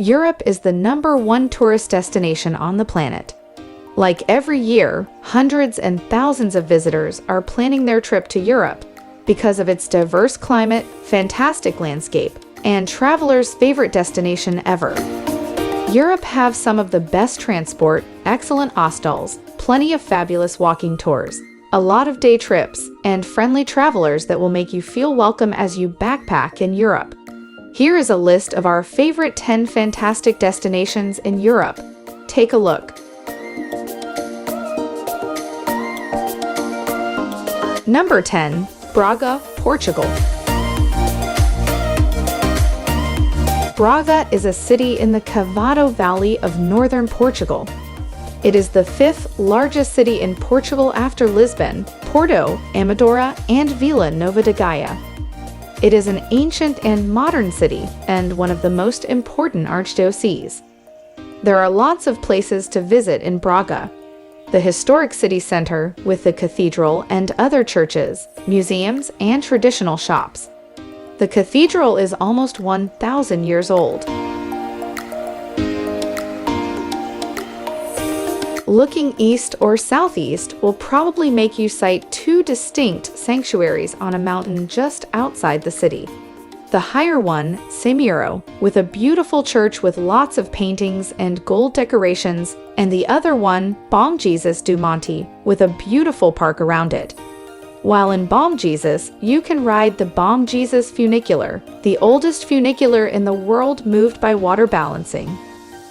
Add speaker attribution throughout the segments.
Speaker 1: Europe is the #1 tourist destination on the planet. Like every year, hundreds and thousands of visitors are planning their trip to Europe because of its diverse climate, fantastic landscape, and travelers' favorite destination ever. Europe have some of the best transport, excellent hostels, plenty of fabulous walking tours, a lot of day trips, and friendly travelers that will make you feel welcome as you backpack in Europe. Here is a list of our favorite 10 fantastic destinations in Europe. Take a look. Number 10. Braga, Portugal. Braga is a city in the Cavado Valley of northern Portugal. It is the 5th largest city in Portugal after Lisbon, Porto, Amadora, and Vila Nova de Gaia. It is an ancient and modern city and one of the most important archdioceses. There are lots of places to visit in Braga. The historic city center with the cathedral and other churches, museums, and traditional shops. The cathedral is almost 1,000 years old. Looking east or southeast will probably make you sight 2 distinct sanctuaries on a mountain just outside the city. The higher one, Semiro, with a beautiful church with lots of paintings and gold decorations, and the other one, Bom Jesus do Monte, with a beautiful park around it. While in Bom Jesus, you can ride the Bom Jesus funicular, the oldest funicular in the world moved by water balancing.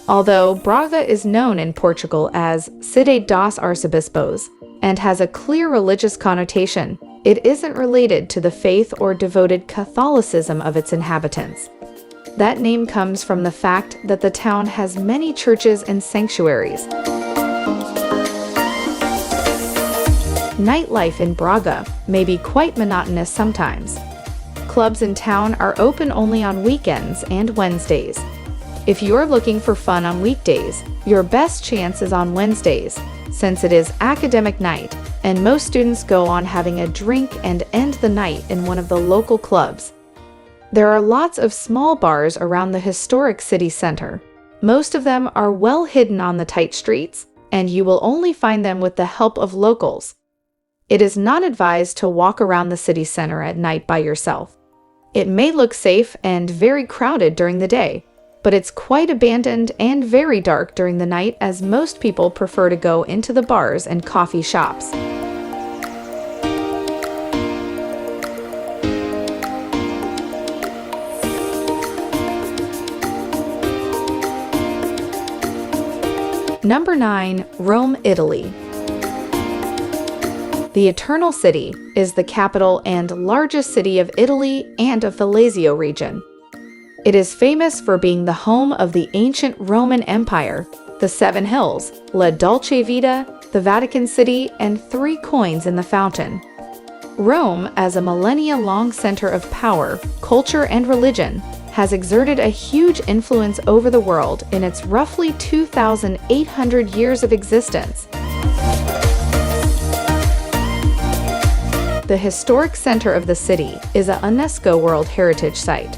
Speaker 1: Although Braga is known in Portugal as Cidade dos Arcebispos and has a clear religious connotation, it isn't related to the faith or devoted Catholicism of its inhabitants. That name comes from the fact that the town has many churches and sanctuaries. Nightlife in Braga may be quite monotonous sometimes. Clubs in town are open only on weekends and Wednesdays. If you're looking for fun on weekdays, your best chance is on Wednesdays, since it is academic night, and most students go on having a drink and end the night in one of the local clubs. There are lots of small bars around the historic city center. Most of them are well hidden on the tight streets, and you will only find them with the help of locals. It is not advised to walk around the city center at night by yourself. It may look safe and very crowded during the day, but it's quite abandoned and very dark during the night as most people prefer to go into the bars and coffee shops. Number 9. Rome, Italy. The Eternal City is the capital and largest city of Italy and of the Lazio region. It is famous for being the home of the ancient Roman Empire, the 7 Hills, La Dolce Vita, the Vatican City, and 3 coins in the fountain. Rome, as a millennia-long center of power, culture, and religion, has exerted a huge influence over the world in its roughly 2,800 years of existence. The historic center of the city is a UNESCO World Heritage Site.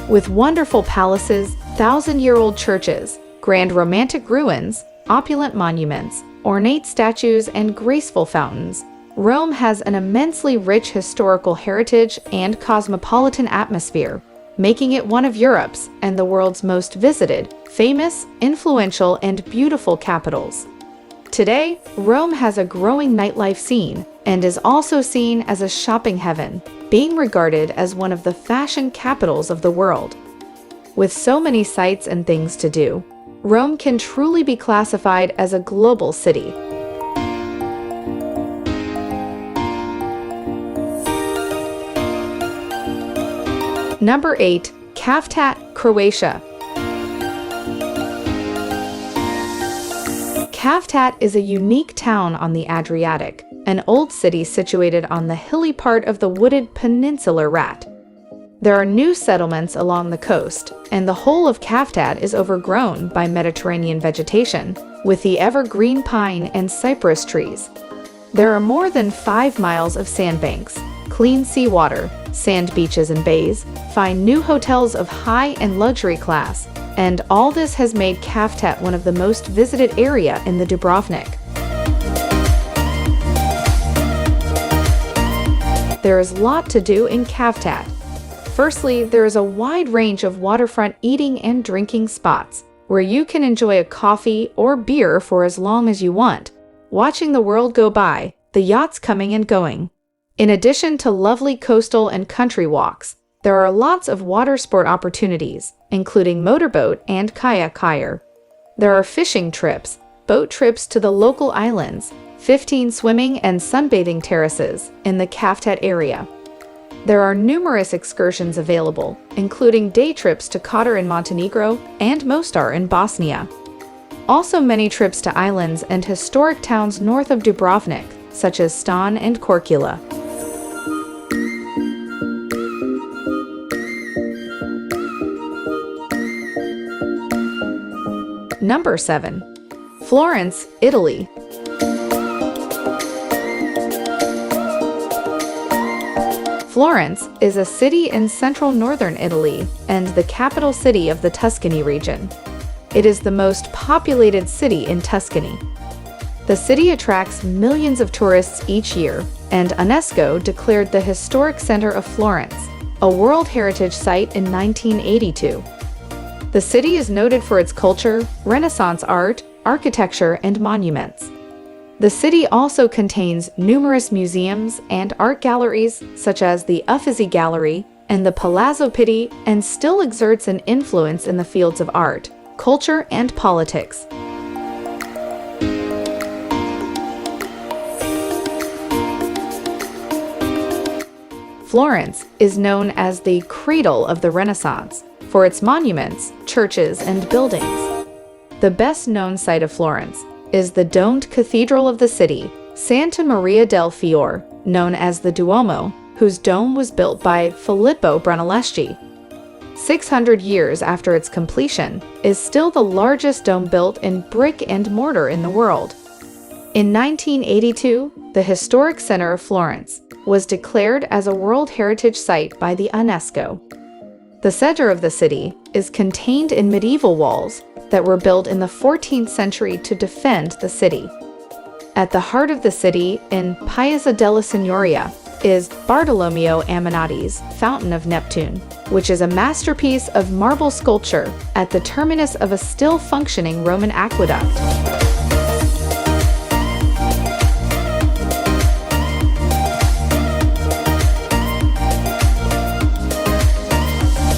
Speaker 1: With wonderful palaces, 1,000-year-old churches, grand romantic ruins, opulent monuments, ornate statues, and graceful fountains, Rome has an immensely rich historical heritage and cosmopolitan atmosphere, making it one of Europe's and the world's most visited, famous, influential, and beautiful capitals. Today, Rome has a growing nightlife scene and is also seen as a shopping heaven, being regarded as one of the fashion capitals of the world. With so many sights and things to do, Rome can truly be classified as a global city. Number 8. Cavtat, Croatia. Cavtat is a unique town on the Adriatic, an old city situated on the hilly part of the wooded peninsular Rat. There are new settlements along the coast, and the whole of Cavtat is overgrown by Mediterranean vegetation, with the evergreen pine and cypress trees. There are more than 5 miles of sandbanks, clean seawater, sand beaches and bays, fine new hotels of high and luxury class, and all this has made Kaftet one of the most visited area in the Dubrovnik. There is a lot to do in Kaftet. Firstly, there is a wide range of waterfront eating and drinking spots, where you can enjoy a coffee or beer for as long as you want, watching the world go by, the yachts coming and going. In addition to lovely coastal and country walks, there are lots of water sport opportunities, including motorboat and kayak hire. There are fishing trips, boat trips to the local islands, 15 swimming and sunbathing terraces in the Kaftet area. There are numerous excursions available, including day trips to Kotor in Montenegro and Mostar in Bosnia. Also many trips to islands and historic towns north of Dubrovnik, such as Stan and Korčula. Number 7. Florence, Italy. Florence is a city in central northern Italy and the capital city of the Tuscany region. It is the most populated city in Tuscany. The city attracts millions of tourists each year, and UNESCO declared the historic center of Florence a World Heritage Site in 1982. The city is noted for its culture, Renaissance art, architecture, and monuments. The city also contains numerous museums and art galleries such as the Uffizi Gallery and the Palazzo Pitti, and still exerts an influence in the fields of art, culture, and politics. Florence is known as the cradle of the Renaissance for its monuments, churches, and buildings. The best-known site of Florence is the domed cathedral of the city, Santa Maria del Fiore, known as the Duomo, whose dome was built by Filippo Brunelleschi. 600 years after its completion, is still the largest dome built in brick and mortar in the world. In 1982, the historic center of Florence was declared as a World Heritage Site by the UNESCO. The center of the city is contained in medieval walls that were built in the 14th century to defend the city. At the heart of the city, in Piazza della Signoria, is Bartolomeo Ammanati's Fountain of Neptune, which is a masterpiece of marble sculpture at the terminus of a still-functioning Roman aqueduct.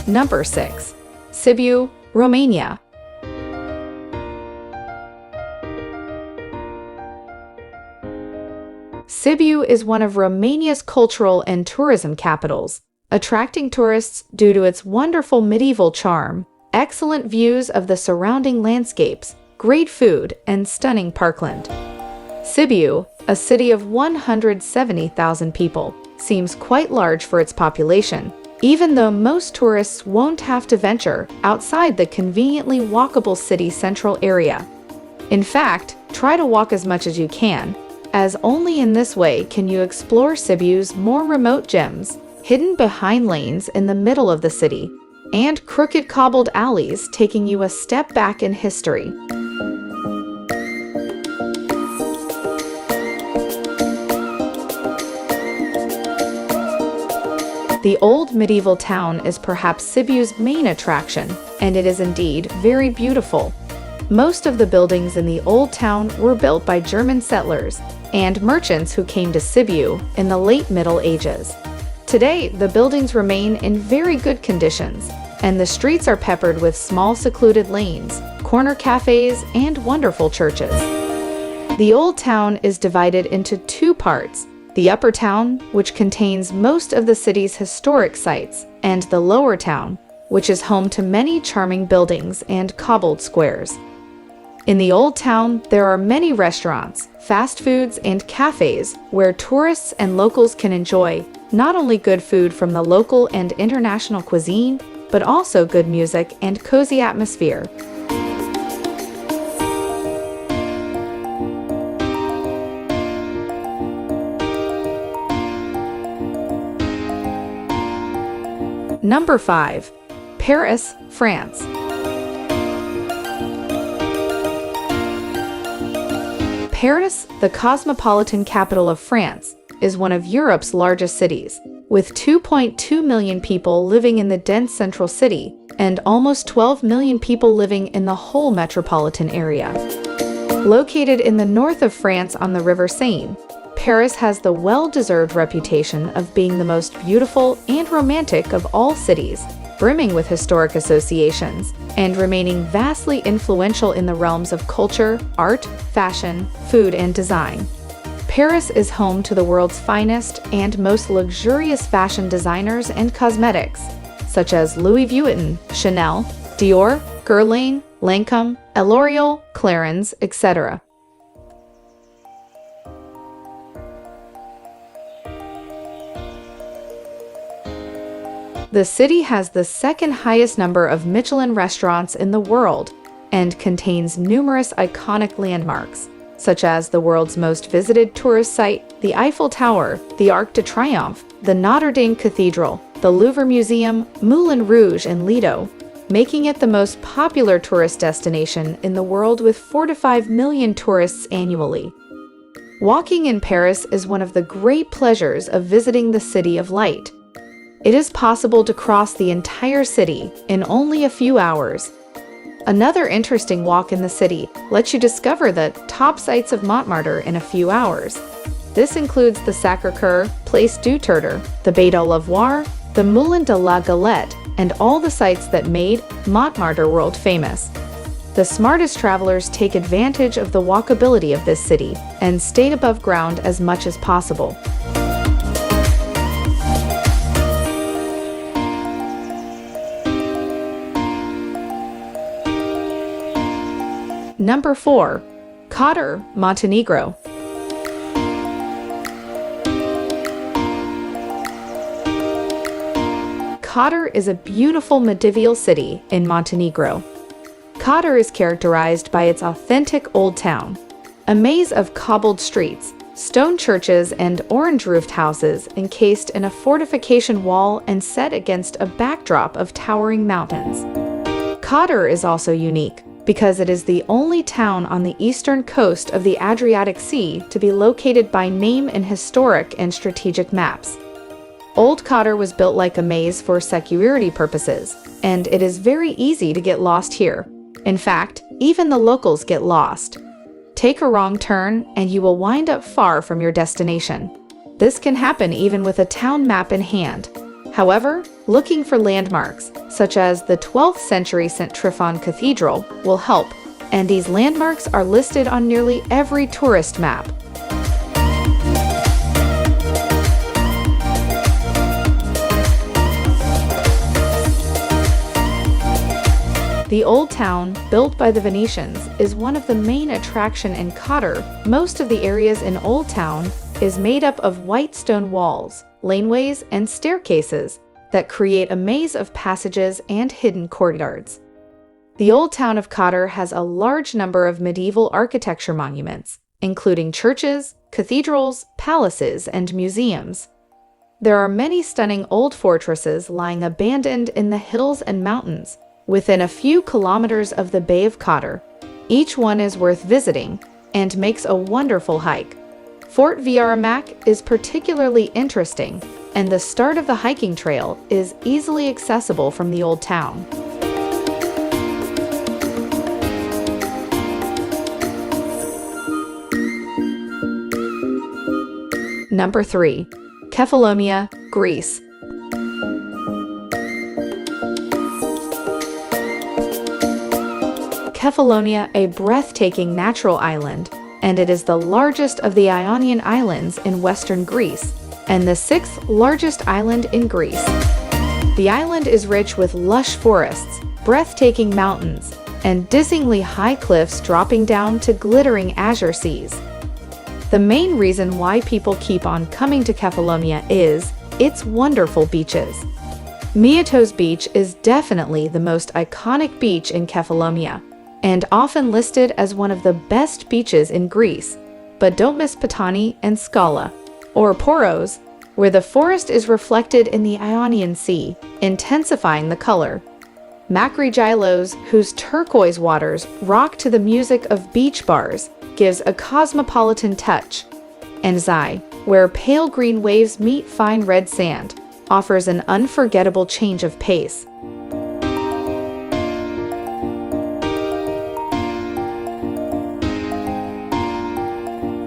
Speaker 1: Number 6. Sibiu, Romania. Sibiu is one of Romania's cultural and tourism capitals, attracting tourists due to its wonderful medieval charm, excellent views of the surrounding landscapes, great food, and stunning parkland. Sibiu, a city of 170,000 people, seems quite large for its population, even though most tourists won't have to venture outside the conveniently walkable city central area. In fact, try to walk as much as you can, as only in this way can you explore Sibiu's more remote gems, hidden behind lanes in the middle of the city, and crooked cobbled alleys taking you a step back in history. The old medieval town is perhaps Sibiu's main attraction, and it is indeed very beautiful. Most of the buildings in the old town were built by German settlers and merchants who came to Sibiu in the late Middle Ages. Today, the buildings remain in very good conditions, and the streets are peppered with small secluded lanes, corner cafes, and wonderful churches. The old town is divided into two parts: the upper town, which contains most of the city's historic sites, and the lower town, which is home to many charming buildings and cobbled squares. In the old town, there are many restaurants, fast foods, and cafes where tourists and locals can enjoy not only good food from the local and international cuisine, but also good music and cozy atmosphere. Number 5. Paris, France. Paris, the cosmopolitan capital of France, is one of Europe's largest cities, with 2.2 million people living in the dense central city and almost 12 million people living in the whole metropolitan area. Located in the north of France on the River Seine, Paris has the well-deserved reputation of being the most beautiful and romantic of all cities, brimming with historic associations, and remaining vastly influential in the realms of culture, art, fashion, food, and design. Paris is home to the world's finest and most luxurious fashion designers and cosmetics, such as Louis Vuitton, Chanel, Dior, Guerlain, Lancôme, L'Oréal, Clarins, etc. The city has the second highest number of Michelin restaurants in the world and contains numerous iconic landmarks, such as the world's most visited tourist site, the Eiffel Tower, the Arc de Triomphe, the Notre Dame Cathedral, the Louvre Museum, Moulin Rouge, and Lido, making it the most popular tourist destination in the world with 4 to 5 million tourists annually. Walking in Paris is one of the great pleasures of visiting the City of Light. It is possible to cross the entire city in only a few hours. Another interesting walk in the city lets you discover the top sights of Montmartre in a few hours. This includes the Sacré-Cœur, Place du Tertre, the Bay de Lavoir, the Moulin de la Galette, and all the sites that made Montmartre world famous. The smartest travelers take advantage of the walkability of this city and stay above ground as much as possible. Number 4. Kotor, Montenegro. Kotor is a beautiful medieval city in Montenegro. Kotor is characterized by its authentic old town, a maze of cobbled streets, stone churches, and orange-roofed houses encased in a fortification wall and set against a backdrop of towering mountains. Kotor is also unique because it is the only town on the eastern coast of the Adriatic Sea to be located by name in historic and strategic maps. Old Kotor was built like a maze for security purposes, and it is very easy to get lost here. In fact, even the locals get lost. Take a wrong turn and you will wind up far from your destination. This can happen even with a town map in hand. However, looking for landmarks, such as the 12th century St. Tryphon Cathedral, will help, and these landmarks are listed on nearly every tourist map. The Old Town, built by the Venetians, is one of the main attractions in Kotor. Most of the areas in Old Town is made up of white stone walls, laneways, and staircases that create a maze of passages and hidden courtyards. The Old Town of Kotor has a large number of medieval architecture monuments, including churches, cathedrals, palaces, and museums. There are many stunning old fortresses lying abandoned in the hills and mountains, within a few kilometers of the Bay of Kotor. Each one is worth visiting and makes a wonderful hike. Fort Viramak is particularly interesting, and the start of the hiking trail is easily accessible from the Old Town. Number 3. Kefalonia, Greece. Kefalonia, a breathtaking natural island, and it is the largest of the Ionian Islands in western Greece, and the 6th largest island in Greece. The island is rich with lush forests, breathtaking mountains, and dizzyingly high cliffs dropping down to glittering azure seas. The main reason why people keep on coming to Kefalonia is its wonderful beaches. Myitos Beach is definitely the most iconic beach in Kefalonia, and often listed as one of the best beaches in Greece. But don't miss Patani and Skala, or Poros, where the forest is reflected in the Ionian Sea, intensifying the color. Makrigilos, whose turquoise waters rock to the music of beach bars, gives a cosmopolitan touch, and Zai, where pale green waves meet fine red sand, offers an unforgettable change of pace.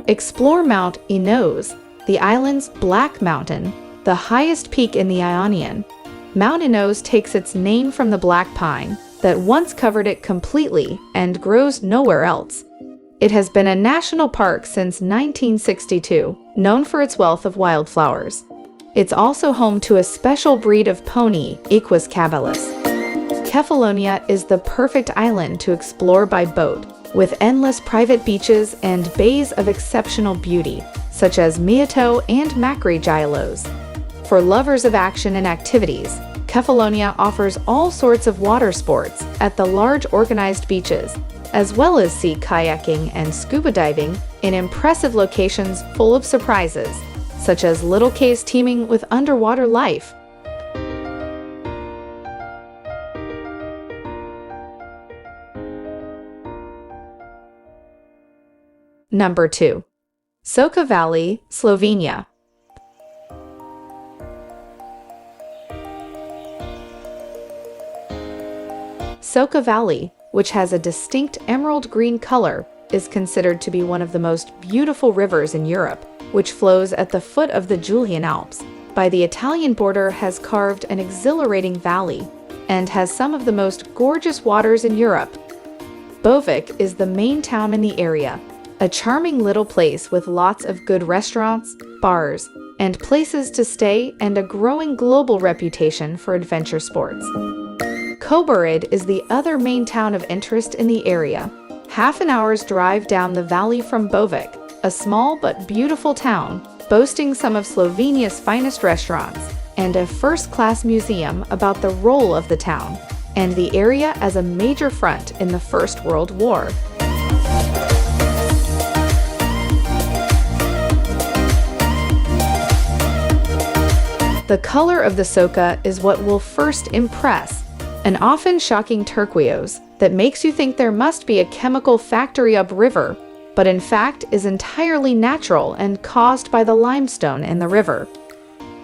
Speaker 1: Explore Mount Inos, the island's Black Mountain, the highest peak in the Ionian. Mount Inos takes its name from the black pine that once covered it completely and grows nowhere else. It has been a national park since 1962, known for its wealth of wildflowers. It's also home to a special breed of pony, Equus cabilis. Kefalonia is the perfect island to explore by boat, with endless private beaches and bays of exceptional beauty, such as Miato and Macri Gialos. For lovers of action and activities, Kefalonia offers all sorts of water sports at the large organized beaches, as well as sea kayaking and scuba diving in impressive locations full of surprises, such as little caves teeming with underwater life. Number 2. Soka Valley, Slovenia. Soka Valley, which has a distinct emerald green color, is considered to be one of the most beautiful rivers in Europe, which flows at the foot of the Julian Alps. By the Italian border has carved an exhilarating valley and has some of the most gorgeous waters in Europe. Bovik is the main town in the area, a charming little place with lots of good restaurants, bars, and places to stay and a growing global reputation for adventure sports. Exploreit is the other main town of interest in the area. Half an hour's drive down the valley from Bovik, a small but beautiful town, boasting some of Slovenia's finest restaurants, and a first-class museum about the role of the town, and the area as a major front in the First World War. The color of the Soka is what will first impress, an often shocking turquoise that makes you think there must be a chemical factory upriver, but in fact is entirely natural and caused by the limestone in the river.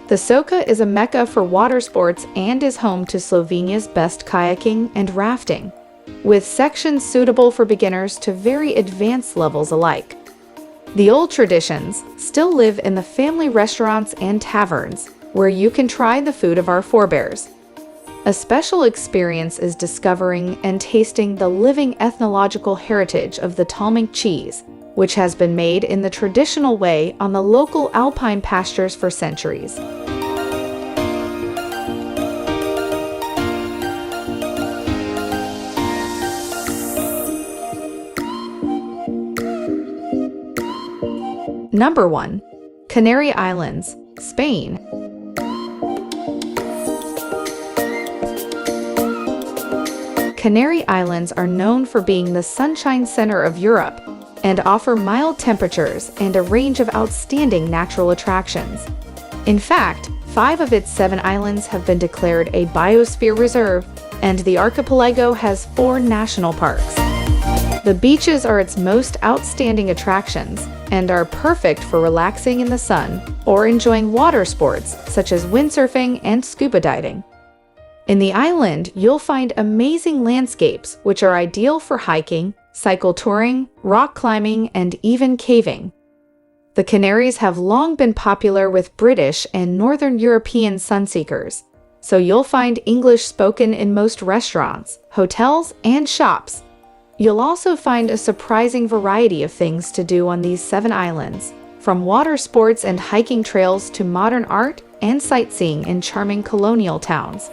Speaker 1: The Soka is a mecca for water sports and is home to Slovenia's best kayaking and rafting, with sections suitable for beginners to very advanced levels alike. The old traditions still live in the family restaurants and taverns, where you can try the food of our forebears. A special experience is discovering and tasting the living ethnological heritage of the Talmink cheese, which has been made in the traditional way on the local alpine pastures for centuries. Number 1. Canary Islands, Spain. Canary Islands are known for being the sunshine center of Europe and offer mild temperatures and a range of outstanding natural attractions. In fact, 5 of its 7 islands have been declared a biosphere reserve, and the archipelago has 4 national parks. The beaches are its most outstanding attractions and are perfect for relaxing in the sun or enjoying water sports such as windsurfing and scuba diving. In the island, you'll find amazing landscapes which are ideal for hiking, cycle touring, rock climbing, and even caving. The Canaries have long been popular with British and Northern European sunseekers, so you'll find English spoken in most restaurants, hotels, and shops. You'll also find a surprising variety of things to do on these 7 islands, from water sports and hiking trails to modern art and sightseeing in charming colonial towns.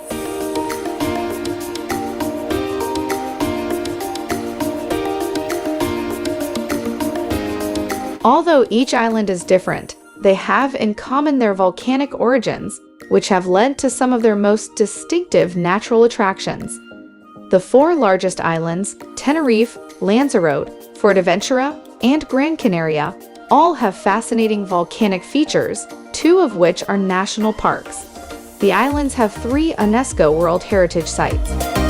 Speaker 1: Although each island is different, they have in common their volcanic origins, which have led to some of their most distinctive natural attractions. The 4 largest islands, Tenerife, Lanzarote, Fuerteventura, and Gran Canaria, all have fascinating volcanic features, 2 of which are national parks. The islands have 3 UNESCO World Heritage Sites.